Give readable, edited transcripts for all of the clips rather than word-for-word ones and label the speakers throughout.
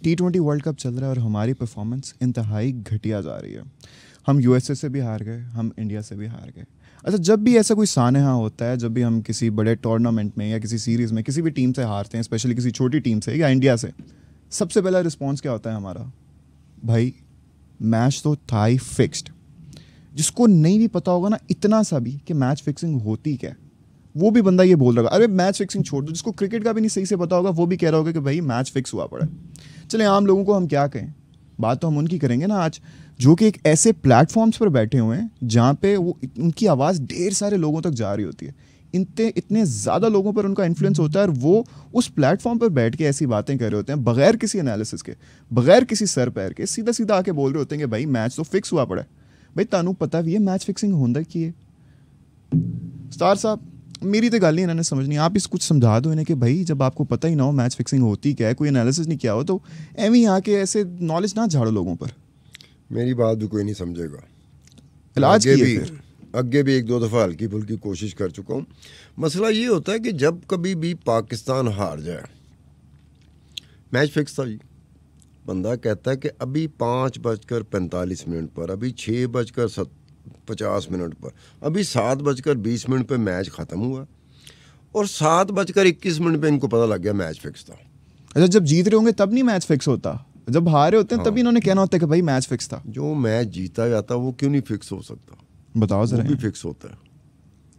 Speaker 1: T20 world cup चल रहा है और हमारी परफॉर्मेंस इंतहाई घटिया जा रही है। हम यूएसए से भी हार गए, हम इंडिया से भी हार गए। अच्छा, जब भी ऐसा कोई सानहा होता है, जब भी हम किसी बड़े टूर्नामेंट में या किसी सीरीज़ में किसी भी टीम से हारते हैं, स्पेशली किसी छोटी टीम से या इंडिया से, सबसे पहला रिस्पॉन्स क्या होता है हमारा? भाई मैच तो था ही फिक्स्ड। जिसको नहीं भी पता होगा ना इतना सा भी कि मैच फिक्सिंग होती क्या है, वो भी बंदा ये बोल रहा है। अरे मैच फिक्सिंग छोड़ दो, जिसको क्रिकेट का भी नहीं सही से पता होगा वो भी कह रहा होगा कि भाई मैच फिक्स हुआ पड़ा है। चले आम लोगों को हम क्या कहें, बात तो हम उनकी करेंगे ना आज, जो कि एक ऐसे प्लेटफॉर्म्स पर बैठे हुए हैं जहाँ पे वो उनकी आवाज़ ढेर सारे लोगों तक जा रही होती है। इतने ज़्यादा लोगों पर उनका इन्फ्लुएंस होता है और वो उस प्लेटफॉर्म पर बैठ के ऐसी बातें कर रहे होते हैं बगैर किसी एनालिसिस के, बगैर किसी सर पैर के, सीधा सीधा आके बोल रहे होते हैं कि भाई मैच तो फिक्स हुआ पड़ा है। भाई तानू पता भी है मैच फिक्सिंग होंदा की है? स्टार साहब, मेरी तो गल नहीं इन्होंने समझनी, आप इस कुछ समझा दो इन्हें कि भाई जब आपको पता ही ना हो मैच फिक्सिंग होती क्या है, कोई एनालिसिस नहीं किया हो, तो एवं ही आके ऐसे नॉलेज ना झाड़ो लोगों पर।
Speaker 2: मेरी बात भी कोई नहीं समझेगा।
Speaker 1: इलाज किए
Speaker 2: आगे भी एक दो दफ़ा हल्की फुल्की कोशिश कर चुका हूँ। मसला ये होता है कि जब कभी भी पाकिस्तान हार जाए, मैच फिक्स था जी, बंदा कहता है कि अभी 5:45 पर, अभी 6:50 पर, अभी 7:20 पे मैच ख़त्म हुआ और 7:21 पे इनको पता लग गया मैच फिक्स था।
Speaker 1: अच्छा, जब जीत रहे होंगे तब नहीं मैच फिक्स होता, जब हारे होते हैं तभी इन्होंने कहना होता है कि भाई मैच फिक्स था।
Speaker 2: जो मैच जीता जाता वो क्यों नहीं फिक्स हो सकता?
Speaker 1: बताओ जरा।
Speaker 2: वो भी फिक्स होता है,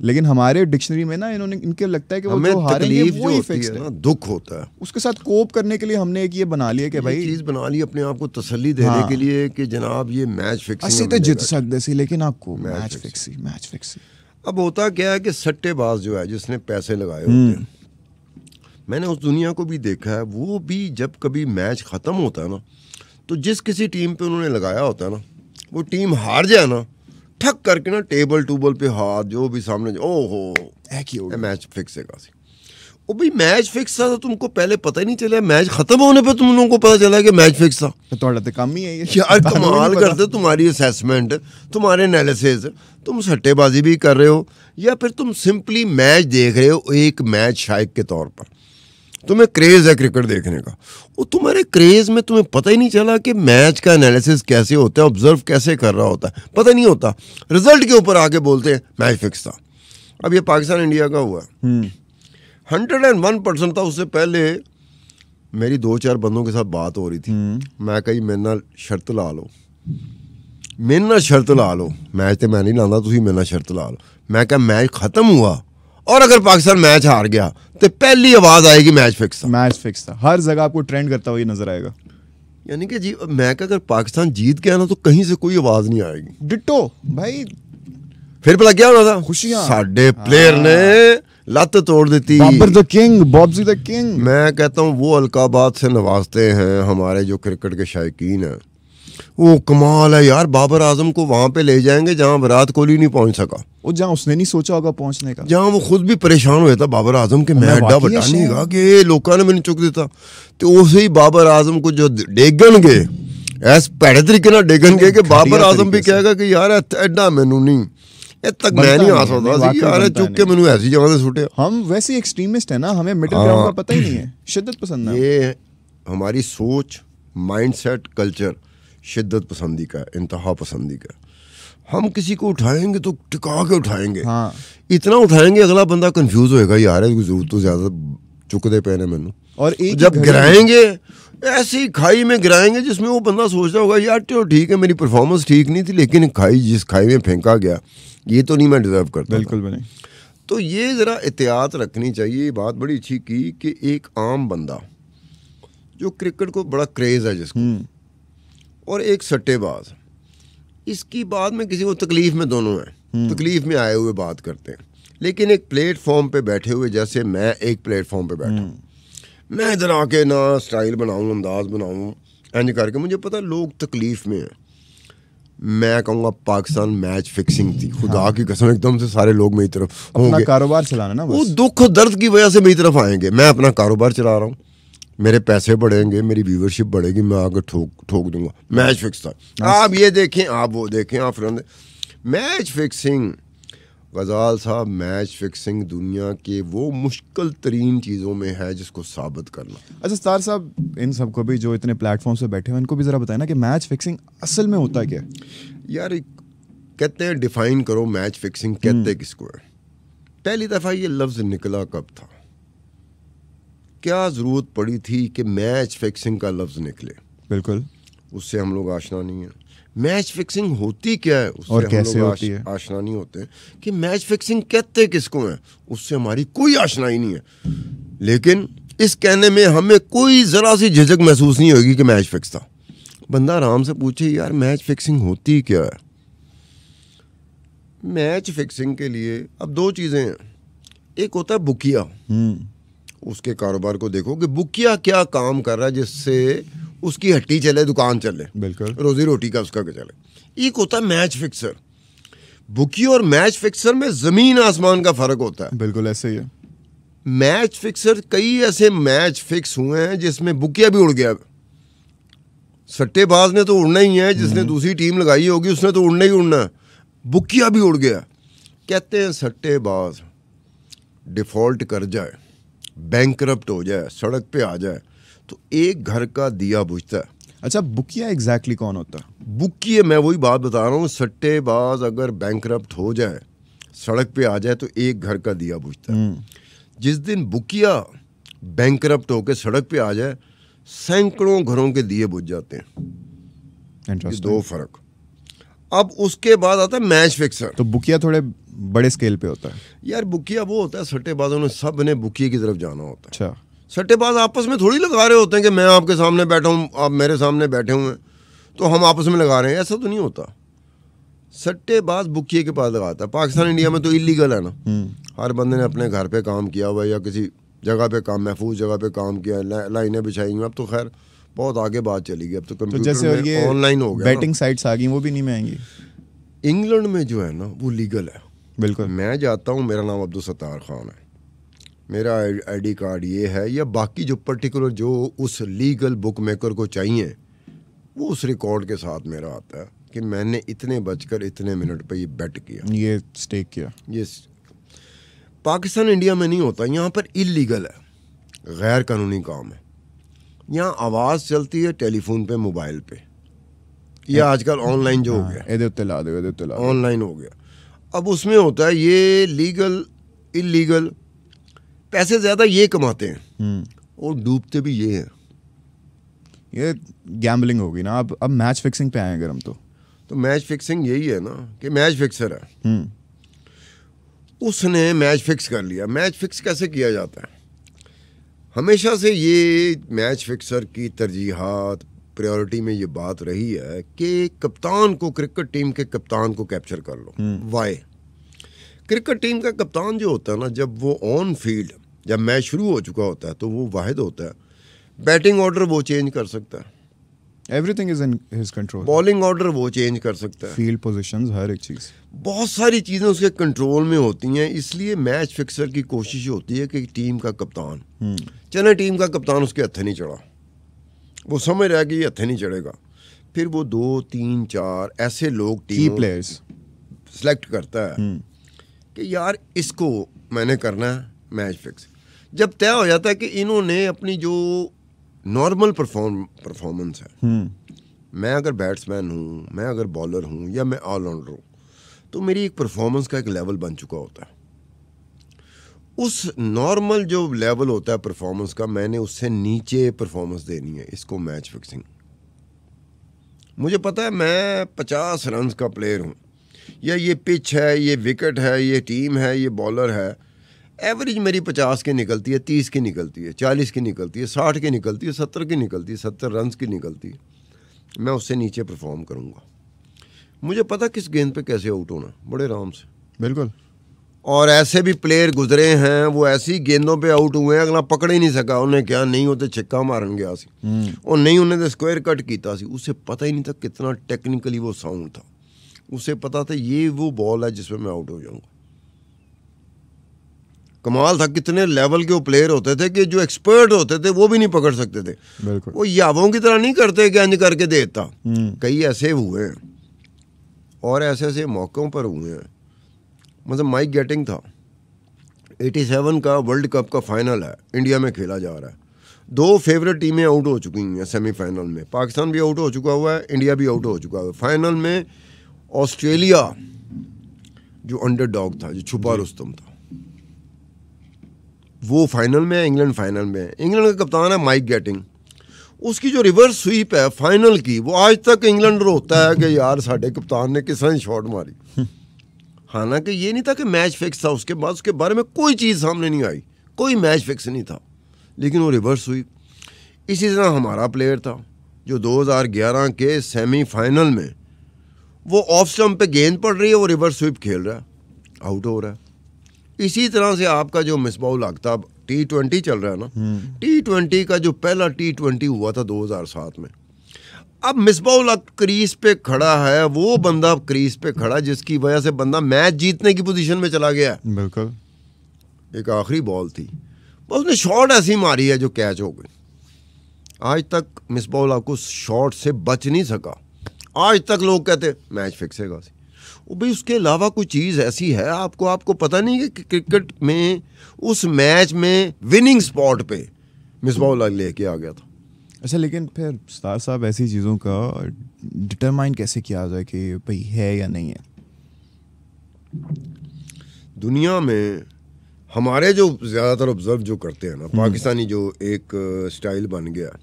Speaker 1: लेकिन हमारे डिक्शनरी में ना इनके लगता है कि वो जो हारेंगे वो ही फिक्स है ना,
Speaker 2: दुख होता है।
Speaker 1: उसके साथ कोप करने के लिए हमने एक ये बना लिया कि भाई
Speaker 2: चीज बना ली अपने आप को तसल्ली देने के लिए कि जनाब ये मैच फिक्सिंग
Speaker 1: असि तो जीत सकते सी, लेकिन आपको मैच फिक्स। अब
Speaker 2: होता क्या है कि सट्टेबाज जो है जिसने पैसे लगाए होते हैं, मैंने उस दुनिया को भी देखा है, वो भी जब कभी मैच खत्म होता है ना, तो जिस किसी टीम पे उन्होंने लगाया होता है ना, वो टीम हार जाए ना, ठक करके ना टेबल टूबल पे हाथ जो भी सामने, ओहो मैच फिक्स है कासी। वो भाई मैच फिक्स था तो तुमको पहले पता ही नहीं चला, मैच खत्म होने पे तुम लोगों को पता चला कि मैच फिक्स था।
Speaker 1: तो काम ही है ये
Speaker 2: यार, कमाल करते तुम्हारी असेसमेंट, तुम्हारे एनालिसिस, तुम सट्टेबाजी भी कर रहे हो या फिर तुम सिंपली मैच देख रहे हो एक मैच शायक के तौर पर, तुम्हें क्रेज़ है क्रिकेट देखने का, वो तुम्हारे क्रेज़ में तुम्हें पता ही नहीं चला कि मैच का एनालिसिस कैसे होता है, ऑब्जर्व कैसे कर रहा होता है, पता नहीं होता। रिजल्ट के ऊपर आके बोलते हैं मैच फिक्स था। अब ये पाकिस्तान इंडिया का हुआ 101% था। उससे पहले मेरी 2-4 बंदों के साथ बात हो रही थी, मैं कही मेरे नाल शर्त ला लो, मैच तो मैं नहीं लाता, तुसी मेरे नाल शर्त ला लो। मैं कहा मैच खत्म हुआ और अगर पाकिस्तान मैच हार गया तो पहली आवाज आएगी मैच फिक्स था। हर जगह आपको ट्रेंड करता हुआ नजर आएगा। यानी कि जी, मैं अगर पाकिस्तान जीत गया ना तो कहीं से कोई आवाज नहीं आएगी।
Speaker 1: डिट्टो भाई,
Speaker 2: फिर पता क्या होना था,
Speaker 1: खुशियां,
Speaker 2: साडे प्लेयर ने लत तोड़ देती।
Speaker 1: Bobji the king.
Speaker 2: मैं कहता हूँ वो अलकाबाद से नवाजते हैं हमारे जो क्रिकेट के शायकीन हैं, वो कमाल है यार। बाबर आजम को वहां पे ले जाएंगे जहां विराट कोहली नहीं पहुंच सका,
Speaker 1: वो जहां उसने नहीं सोचा होगा पहुंचने का,
Speaker 2: जहां वो खुद भी परेशान हुआ था बाबर आजम के, मैं अड्डा बटाने का कि लोगों ने मैंने चुक देता, तो उसे ही बाबर आजम को जो डेगनगे ऐस भैड़े तरीके ना डेगनगे कि बाबर आजम भी कहेगा कि यार एड्डा मैनू नहीं तक मैं नहीं आ सकता यार, चुक के मैनू ऐसी जगह से सुटे।
Speaker 1: हम वैसे एक्सट्रीमिस्ट है ना, हमें मिडिल ग्राउंड का पता ही नहीं है, शिद्दत पसंद है।
Speaker 2: ये हमारी सोच, माइंडसेट, कल्चर शिद्दत पसंदी का, इंतहा पसंदी का। हम किसी को उठाएंगे तो टिका के उठाएंगे, इतना उठाएंगे अगला बंदा कंफ्यूज होएगा, यार जरूरत तो ज्यादा चुकदे पैने मैनू।
Speaker 1: और
Speaker 2: जब गिराएंगे ऐसी खाई में गिराएंगे जिसमें वो बंदा सोच रहा होगा यार चलो ठीक है मेरी परफॉर्मेंस ठीक नहीं थी, लेकिन जिस खाई में फेंका गया ये तो नहीं मैं डिजर्व करता।
Speaker 1: बिल्कुल भी नहीं।
Speaker 2: तो ये जरा एहतियात रखनी चाहिए। बात बड़ी अच्छी की कि एक आम बंदा जो क्रिकेट को बड़ा क्रेज है जिसको, और एक सट्टेबाज, इसकी बात में किसी को तकलीफ में दोनों हैं, तकलीफ में आए हुए बात करते हैं, लेकिन एक प्लेटफॉर्म पे बैठे हुए, जैसे मैं एक प्लेटफॉर्म पे बैठा हूँ, मैं इधर आके ना स्टाइल बनाऊँ, अंदाज बनाऊँ, इंज करके, मुझे पता लोग तकलीफ में हैं। मैं कहूँगा पाकिस्तान मैच फिक्सिंग थी, खुदा की कसम, एकदम से सारे लोग मेरी तरफ होंगे,
Speaker 1: कारोबार चलाना ना,
Speaker 2: वो दुख दर्द की वजह से मेरी तरफ आएंगे। मैं अपना कारोबार चला रहा हूँ, मेरे पैसे बढ़ेंगे, मेरी व्यूवरशिप बढ़ेगी, मैं आगे ठोक दूंगा मैच फिक्स था। आप ये देखें, आप वो देखें, आप मैच फिक्सिंग गजाल साहब, मैच फिक्सिंग दुनिया के वो मुश्किल तरीन चीज़ों में है जिसको साबित करना।
Speaker 1: अच्छा सतार साहब, इन सबको भी जो इतने प्लेटफॉर्म पे बैठे हैं इनको भी ज़रा बताएं ना कि मैच फिक्सिंग असल में होता क्या है?
Speaker 2: यार कहते हैं डिफाइन करो मैच फिक्सिंग कहते किसको है। पहली दफ़ा ये लफ्ज़ निकला कब था? क्या ज़रूरत पड़ी थी कि मैच फिक्सिंग का लफ्ज़ निकले?
Speaker 1: बिल्कुल,
Speaker 2: उससे हम लोग आशना नहीं है। मैच फिक्सिंग होती क्या है उससे
Speaker 1: और
Speaker 2: हम
Speaker 1: कैसे
Speaker 2: लोग
Speaker 1: होती है?
Speaker 2: आशना नहीं होते कि मैच फिक्सिंग कहते किसको है, उससे हमारी कोई आशना ही नहीं है। लेकिन इस कहने में हमें कोई ज़रा सी झिझक महसूस नहीं होगी कि मैच फिक्स था। बंदा आराम से पूछे यार मैच फिक्सिंग होती क्या है। मैच फिक्सिंग के लिए अब दो चीज़ें हैं। एक होता है बुकिया, उसके कारोबार को देखो कि बुकिया क्या काम कर रहा है जिससे उसकी हट्टी चले, दुकान चले,
Speaker 1: बिल्कुल,
Speaker 2: रोजी रोटी का उसका चले। एक होता है मैच फिक्सर। बुकी और मैच फिक्सर में ज़मीन आसमान का फ़र्क होता है।
Speaker 1: बिल्कुल ऐसे ही है।
Speaker 2: मैच फिक्सर, कई ऐसे मैच फिक्स हुए हैं जिसमें बुकिया भी उड़ गया। सट्टेबाज ने तो उड़ना ही है, जिसने दूसरी टीम लगाई होगी उसने तो उड़ना ही उड़ना है, बुकिया भी उड़ गया। कहते हैं सट्टेबाज डिफ़ॉल्ट कर जाए, बैंकरप्ट हो जाए, सड़क पे आ जाए तो एक घर का दिया बुझता है।
Speaker 1: अच्छा, बुकिया एग्जैक्टली कौन होता है?
Speaker 2: बुकिया, मैं वही बात बता रहा हूँ, सट्टेबाज अगर बैंकरप्ट हो जाए, सड़क पे आ जाए तो एक घर का दिया बुझता है। जिस दिन बुकिया बैंकरप्ट होकर सड़क पे आ जाए, सैकड़ों घरों के दिए बुझ जाते हैं। ये दो फर्क। अब उसके बाद आता है मैच फिक्सर।
Speaker 1: तो बुकिया थोड़े बड़े स्केल पे होता है।
Speaker 2: यार बुकिया वो होता है, सट्टेबाजों ने सब ने बुकिया की तरफ जाना होता है।
Speaker 1: अच्छा,
Speaker 2: सट्टेबाज आपस में थोड़ी लगा रहे होते हैं कि मैं आपके सामने बैठा हूँ, आप मेरे सामने बैठे हुए हैं तो हम आपस में लगा रहे हैं, ऐसा तो नहीं होता। सट्टेबाज बुकिए के पास लगाता है। पाकिस्तान इंडिया में तो इलीगल है ना, हर बंदे ने अपने घर पे काम किया हुआ या किसी जगह पे काम, महफूज जगह पे काम किया, लाइनें बिछाई हुई। अब तो खैर बहुत आगे बात चली गई, अब तो कंप्यूटर
Speaker 1: जैसे
Speaker 2: में ऑनलाइन हो गया।
Speaker 1: बैटिंग साइट्स आ गई, वो भी नहीं में आएंगी।
Speaker 2: इंग्लैंड में जो है ना वो लीगल है।
Speaker 1: बिल्कुल,
Speaker 2: मैं जाता हूँ, मेरा नाम अब्दुल सत्तार खान है, मेरा आईडी कार्ड ये है, या बाकी जो पर्टिकुलर जो उस लीगल बुक मेकर को चाहिए वो उस रिकॉर्ड के साथ मेरा आता है कि मैंने इतने बजकर इतने मिनट पे ये बेट किया,
Speaker 1: ये स्टेक किया।
Speaker 2: ये पाकिस्तान इंडिया में नहीं होता, यहाँ पर इलीगल है, गैर कानूनी काम है। यहाँ आवाज़ चलती है टेलीफोन पे, मोबाइल पे, या आजकल ऑनलाइन जो हो गया, ऑनलाइन हो गया। अब उसमें होता है ये लीगल इलीगल, पैसे ज़्यादा ये कमाते हैं और डूबते भी ये हैं।
Speaker 1: ये गैम्बलिंग होगी ना। अब मैच फिक्सिंग पे आए अगर हम तो
Speaker 2: मैच फिक्सिंग यही है ना कि मैच फिक्सर है, उसने मैच फिक्स कर लिया। मैच फिक्स कैसे किया जाता है? हमेशा से ये मैच फिक्सर की तरजीहात, प्रायोरिटी में ये बात रही है कि कप्तान को, क्रिकेट टीम के कप्तान को कैप्चर कर लो। वाई? क्रिकेट टीम का कप्तान जो होता है ना, जब वो ऑन फील्ड, जब मैच शुरू हो चुका होता है तो वो वाहिद होता है, बैटिंग ऑर्डर वो चेंज कर सकता है,
Speaker 1: everything is in his control,
Speaker 2: bowling order वो चेंज कर सकता है,
Speaker 1: फील्ड पोजीशंस, हर एक चीज़,
Speaker 2: बहुत सारी चीज़ें उसके कंट्रोल में होती हैं। इसलिए मैच फिक्सर की कोशिश होती है कि टीम का कप्तान, चले टीम का कप्तान उसके हत्थे नहीं चढ़ा, वो समझ रहा है कि ये हत्थे नहीं चढ़ेगा, फिर वो 2, 3, 4 ऐसे लोग
Speaker 1: की प्लेयर्स
Speaker 2: सेलेक्ट करता है कि यार इसको मैंने करना है मैच फिक्स। जब तय हो जाता है कि इन्होंने अपनी जो नॉर्मल परफॉर्मेंस है, मैं अगर बैट्समैन हूँ, मैं अगर बॉलर हूँ, या मैं ऑलराउंडर हूँ, तो मेरी एक परफॉर्मेंस का एक लेवल बन चुका होता है। उस नॉर्मल जो लेवल होता है परफॉर्मेंस का, मैंने उससे नीचे परफॉर्मेंस देनी है, इसको मैच फिक्सिंग। मुझे पता है मैं 50 रन का प्लेयर हूँ, या ये पिच है, ये विकेट है, ये टीम है, ये बॉलर है, एवरेज मेरी 50 की निकलती है, 30 की निकलती है, 40 की निकलती है, 60 की निकलती है, 70 की निकलती है, 70 रन की निकलती है, मैं उससे नीचे परफॉर्म करूँगा। मुझे पता किस गेंद पे कैसे आउट होना, बड़े आराम से।
Speaker 1: बिल्कुल।
Speaker 2: और ऐसे भी प्लेयर गुजरे हैं, वो ऐसी गेंदों पे आउट हुए हैं, अगला पकड़ ही नहीं सका, उन्हें क्या नहीं होते छिक्का मारन गया सी, और नहीं उन्हें तो स्क्वायर कट किया सी, उसे पता ही नहीं था कितना टेक्निकली वो साउंड था, उसे पता था ये वो बॉल है जिसमें मैं आउट हो जाऊंगा। कमाल था, कितने लेवल के वो प्लेयर होते थे कि जो एक्सपर्ट होते थे वो भी नहीं पकड़ सकते थे।
Speaker 1: बिल्कुल।
Speaker 2: वो यावों की तरह नहीं करते कि अंज करके देता। कई ऐसे हुए हैं और ऐसे ऐसे मौक़ों पर हुए हैं। मतलब माइक गेटिंग था, 87 का वर्ल्ड कप का फाइनल है, इंडिया में खेला जा रहा है, 2 फेवरेट टीमें आउट हो चुकी हैं सेमीफाइनल में, पाकिस्तान भी आउट हो चुका हुआ है, इंडिया भी आउट हो चुका हुआ है। फाइनल में ऑस्ट्रेलिया जो अंडरडॉग था, जो छुपा रुस्तम था, वो फाइनल में है, इंग्लैंड फाइनल में है। इंग्लैंड का कप्तान है माइक गेटिंग, उसकी जो रिवर्स स्वीप है फाइनल की, वो आज तक इंग्लैंड रोता है कि यार साढ़े कप्तान ने किस तरह शॉट मारी। हालांकि ये नहीं था कि मैच फिक्स था, उसके बाद उसके बारे में कोई चीज़ सामने नहीं आई, कोई मैच फिक्स नहीं था, लेकिन वो रिवर्स हुई। इसी तरह हमारा प्लेयर था जो 2011 के सेमीफाइनल में वो ऑफ स्टंप पे गेंद पड़ रही है, वो रिवर्स स्वीप खेल रहा है, आउट हो रहा है। इसी तरह से आपका जो मिसबाउल आफ्ताब T20 चल रहा है ना, T20 का जो पहला T20 हुआ था 2007 में, अब मिसबाउल हक क्रीज पे खड़ा है, वो बंदा क्रीज पे खड़ा जिसकी वजह से बंदा मैच जीतने की पोजीशन में चला गया।
Speaker 1: बिल्कुल।
Speaker 2: एक आखिरी बॉल थी, बस उसने शॉट ऐसी मारी है जो कैच हो गई। आज तक मिसबाउल हक उस शॉट से बच नहीं सका। आज तक लोग कहते मैच फिक्स है। वो भाई उसके अलावा कोई चीज़ ऐसी है आपको पता नहीं है कि क्रिकेट में उस मैच में विनिंग स्पॉट पे मिसबाउल हक लेके आ गया था।
Speaker 1: अच्छा, लेकिन फिर स्टार साहब ऐसी चीज़ों का डिटरमाइन कैसे किया जाए कि भाई है या नहीं है?
Speaker 2: दुनिया में हमारे जो ज़्यादातर ऑब्जर्व जो करते हैं ना, पाकिस्तानी जो एक स्टाइल बन गया,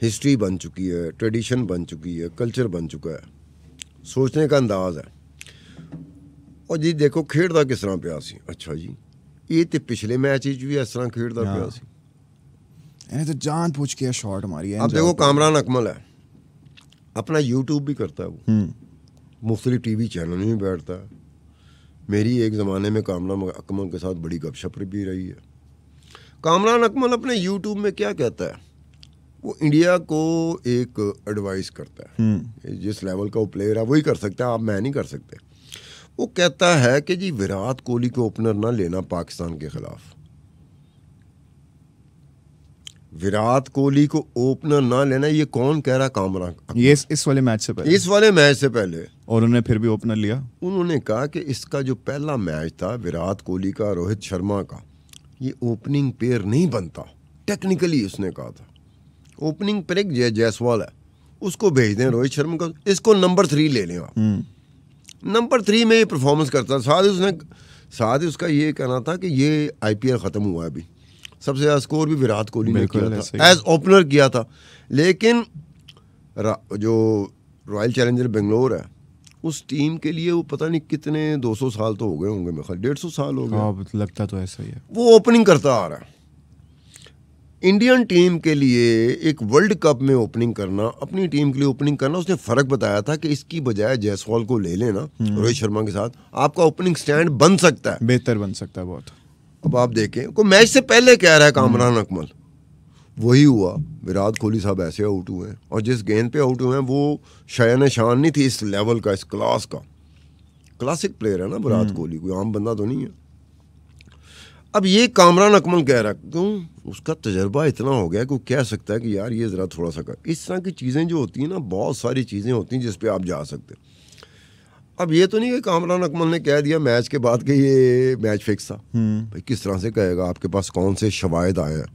Speaker 2: हिस्ट्री बन चुकी है, ट्रेडिशन बन चुकी है, कल्चर बन चुका है, सोचने का अंदाज है। और जी देखो खेड़दा किस तरह पिया सी, अच्छा जी ये तो पिछले मैच भी इस तरह खेड़दा पिया सी,
Speaker 1: इन्हें तो जान पूछ के शॉट मारी है।
Speaker 2: अब देखो कामरान अकमल है, अपना यूट्यूब भी करता है, वो मुख्तलिफ टीवी चैनल में भी बैठता है। मेरी एक ज़माने में कामरान अकमल के साथ बड़ी गपशप भी रही है। कामरान अकमल अपने यूट्यूब में क्या कहता है, वो इंडिया को एक एडवाइस करता है, जिस लेवल का वो प्लेयर है वही कर सकता है, आप मैं नहीं कर सकते। वो कहता है कि जी विराट कोहली को ओपनर ना लेना पाकिस्तान के खिलाफ, विराट कोहली को ओपनर ना लेना। ये कौन कह रहा? कामरान,
Speaker 1: ये इस वाले मैच से पहले,
Speaker 2: इस वाले मैच से पहले।
Speaker 1: और उन्होंने फिर भी ओपनर लिया।
Speaker 2: उन्होंने कहा कि इसका जो पहला मैच था विराट कोहली का रोहित शर्मा का, ये ओपनिंग पेयर नहीं बनता टेक्निकली। उसने कहा था ओपनिंग पेयर एक जायसवाल है, उसको भेज दें रोहित शर्मा को, इसको नंबर 3 ले लें आप। नंबर 3 में ये परफॉर्मेंस करता। साथ ही उसका ये कहना था कि ये IPL ख़त्म हुआ है, अभी सबसे ज़्यादा स्कोर भी विराट कोहली ने किया था, एज ओपनर किया था। लेकिन जो रॉयल चैलेंजर बेंगलोर है, उस टीम के लिए वो पता नहीं कितने 200 साल तो हो गए होंगे, मेरे ख्याल 150 साल हो गए,
Speaker 1: लगता तो ऐसा ही है,
Speaker 2: वो ओपनिंग करता आ रहा है। इंडियन टीम के लिए एक वर्ल्ड कप में ओपनिंग करना, अपनी टीम के लिए ओपनिंग करना, उसने फ़र्क बताया था कि इसकी बजाय जायसवाल को ले लेना रोहित शर्मा के साथ, आपका ओपनिंग स्टैंड बन सकता है,
Speaker 1: बेहतर बन सकता है बहुत।
Speaker 2: अब आप देखें, को मैच से पहले कह रहा है कामरान अकमल, वही हुआ। विराट कोहली साहब ऐसे आउट हुए हैं, और जिस गेंद पे आउट हुए हैं वो शान शान नहीं थी इस लेवल का, इस क्लास का। क्लासिक प्लेयर है ना विराट कोहली, कोई आम बंदा तो नहीं है। अब ये कामरान अकमल कह रहा है, क्यों उसका तजर्बा इतना हो गया कि वो कह सकता है कि यार ये ज़रा थोड़ा सा कर। इस तरह की चीज़ें जो होती हैं ना, बहुत सारी चीज़ें होती हैं जिस पे आप जा सकते। अब ये तो नहीं कि कामरान अकमल ने कह दिया मैच के बाद कि ये मैच फिक्स था। भाई किस तरह से कहेगा? आपके पास कौन से शवाहिद आए हैं,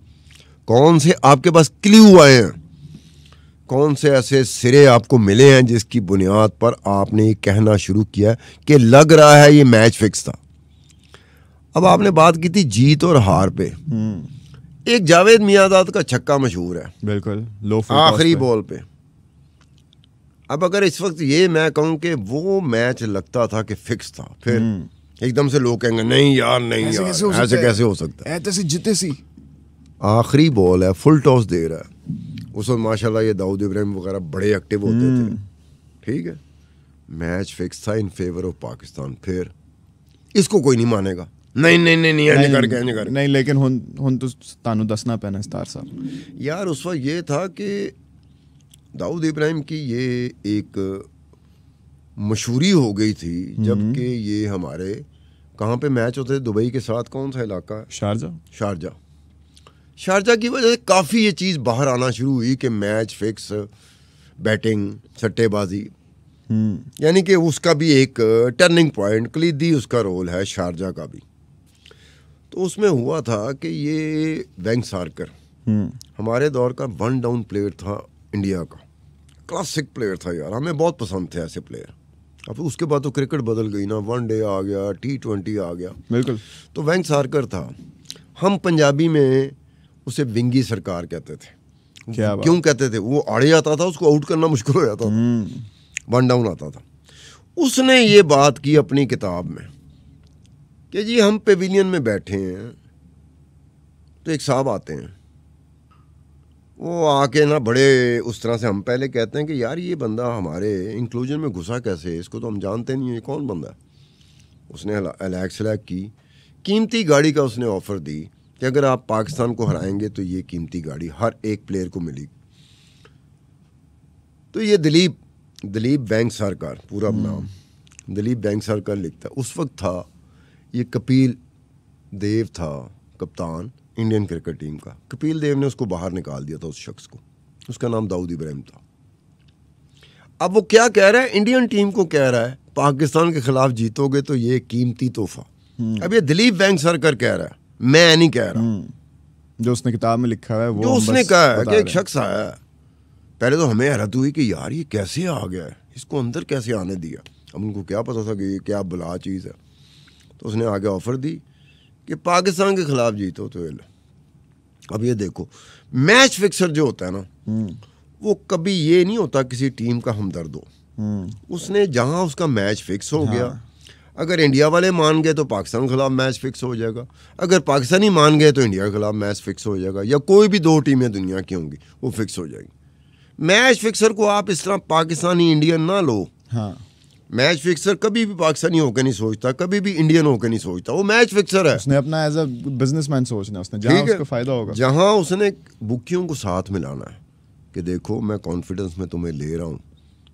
Speaker 2: कौन से आपके पास क्ल्यू आए हैं, कौन से ऐसे सिरे आपको मिले हैं जिसकी बुनियाद पर आपने ये कहना शुरू किया कि लग रहा है ये मैच फिक्स था। अब आपने बात की थी जीत और हार पे, एक जावेद मियांदाद का छक्का मशहूर है,
Speaker 1: बिल्कुल लो
Speaker 2: आखिरी बॉल पे। अब अगर इस वक्त ये मैं कहूं कि वो मैच लगता था कि फिक्स था, फिर एकदम से लोग कहेंगे नहीं यार, नहीं यार, ऐसे कैसे हो सकता है,
Speaker 1: ऐसे जिते सी।
Speaker 2: आखिरी बॉल है, फुल टॉस दे रहा है। उस वक्त माशाल्लाह ये दाऊद इब्राहिम वगैरह बड़े एक्टिव होते थे, ठीक है। मैच फिक्स था इन फेवर ऑफ पाकिस्तान। फिर इसको कोई नहीं मानेगा, नहीं नहीं नहीं नहीं नहीं करके
Speaker 1: नहीं, लेकिन हुन तो तानु दसना पैना स्टार साहब
Speaker 2: यार। उस वक्त ये था कि दाऊद इब्राहिम की ये एक मशहूरी हो गई थी, जबकि ये हमारे कहाँ पे मैच होते थे, दुबई के साथ कौन सा इलाका है, शारजा की वजह से काफ़ी ये चीज़ बाहर आना शुरू हुई कि मैच फिक्स, बैटिंग, सट्टेबाजी। यानी कि उसका भी एक टर्निंग पॉइंट कलीदी उसका रोल है, शारजा का भी। तो उसमें हुआ था कि ये वेंगसारकर हमारे दौर का वन डाउन प्लेयर था इंडिया का, क्लासिक प्लेयर था यार, हमें बहुत पसंद थे ऐसे प्लेयर। अब उसके बाद तो क्रिकेट बदल गई ना, वनडे आ गया, T20 आ गया,
Speaker 1: बिल्कुल।
Speaker 2: तो वेंगसारकर था। हम पंजाबी में उसे विंगी सरकार कहते थे।
Speaker 1: क्या बात।
Speaker 2: क्यों कहते थे? वो आड़े आता था, उसको आउट करना मुश्किल हो जाता था, वन डाउन आता था। उसने ये बात की अपनी किताब में कि जी हम पेविलियन में बैठे हैं तो एक साहब आते हैं, वो आके ना बड़े उस तरह से, हम पहले कहते हैं कि यार ये बंदा हमारे इंक्लूजन में घुसा कैसे, इसको तो हम जानते नहीं है, ये कौन बंदा है। उसने अलैक सलैक की, कीमती गाड़ी का उसने ऑफ़र दी कि अगर आप पाकिस्तान को हराएंगे तो ये कीमती गाड़ी हर एक प्लेयर को मिलेगी। तो ये दिलीप वेंगसारकर, पूरा नाम दिलीप वेंगसारकर लिखता है। उस वक्त था ये कपिल देव था कप्तान इंडियन क्रिकेट टीम का। कपिल देव ने उसको बाहर निकाल दिया था, उस शख्स को, उसका नाम दाऊद इब्राहिम था। अब वो क्या कह रहा है, इंडियन टीम को कह रहा है पाकिस्तान के खिलाफ जीतोगे तो ये कीमती तोहफा। अब ये दिलीप वेंगसारकर कह रहा है, मैं नहीं कह रहा,
Speaker 1: जो उसने किताब में लिखा है वो
Speaker 2: जो
Speaker 1: हम
Speaker 2: उसने
Speaker 1: बस
Speaker 2: कहा है
Speaker 1: बता
Speaker 2: कि एक
Speaker 1: रहे हैं।
Speaker 2: शख्स आया है। पहले तो हमें हैरत हुई कि यार ये कैसे आ गया है, इसको अंदर कैसे आने दिया। अब उनको क्या पता था कि ये क्या बला चीज़ है। तो उसने आगे ऑफ़र दी कि पाकिस्तान के खिलाफ जीतो तो ये लो। अब ये देखो, मैच फिक्सर जो होता है ना, वो कभी ये नहीं होता किसी टीम का हमदर्द हो। उसने जहां उसका मैच फिक्स हो गया, अगर इंडिया वाले मान गए तो पाकिस्तान के खिलाफ मैच फिक्स हो जाएगा, अगर पाकिस्तानी मान गए तो इंडिया के खिलाफ मैच फिक्स हो जाएगा, या कोई भी दो टीमें दुनिया की होंगी वो फिक्स हो जाएगी। मैच फिक्सर को आप इस तरह पाकिस्तानी इंडियन ना लो।
Speaker 1: हाँ,
Speaker 2: मैच फिक्सर कभी भी पाकिस्तानी होकर नहीं सोचता, कभी भी इंडियन होकर नहीं सोचता, वो मैच फिक्सर है।
Speaker 1: उसने अपना एज अ बिजनेसमैन सोचना, उसने जहाँ
Speaker 2: ठीक है,
Speaker 1: उसको फायदा होगा।
Speaker 2: जहां उसने बुकियों को साथ मिलाना है कि देखो मैं कॉन्फिडेंस में तुम्हें ले रहा हूँ,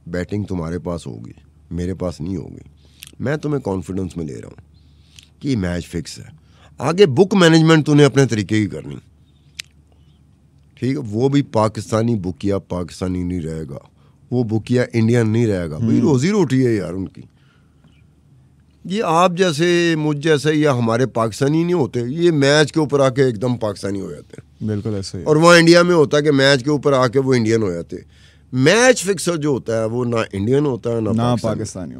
Speaker 2: बैटिंग तुम्हारे पास होगी, मेरे पास नहीं होगी, मैं तुम्हें कॉन्फिडेंस में ले रहा हूँ कि मैच फिक्स है। आगे बुक मैनेजमेंट तूने अपने तरीके की करनी, ठीक है। वो भी पाकिस्तानी बुकिया पाकिस्तानी नहीं रहेगा, वो बुकिया इंडियन नहीं रहेगा। भाई रोजी रोटी है यार उनकी। ये आप जैसे मुझ जैसे या हमारे पाकिस्तानी नहीं होते, ये मैच के ऊपर आके एकदम पाकिस्तानी हो जाते हैं।
Speaker 1: बिल्कुल ऐसे ही।
Speaker 2: और वहाँ इंडिया में होता है कि मैच के ऊपर आके वो इंडियन हो जाते हैं। मैच फिक्सर जो होता है वो ना इंडियन होता है ना
Speaker 1: पाकिस्तानी होता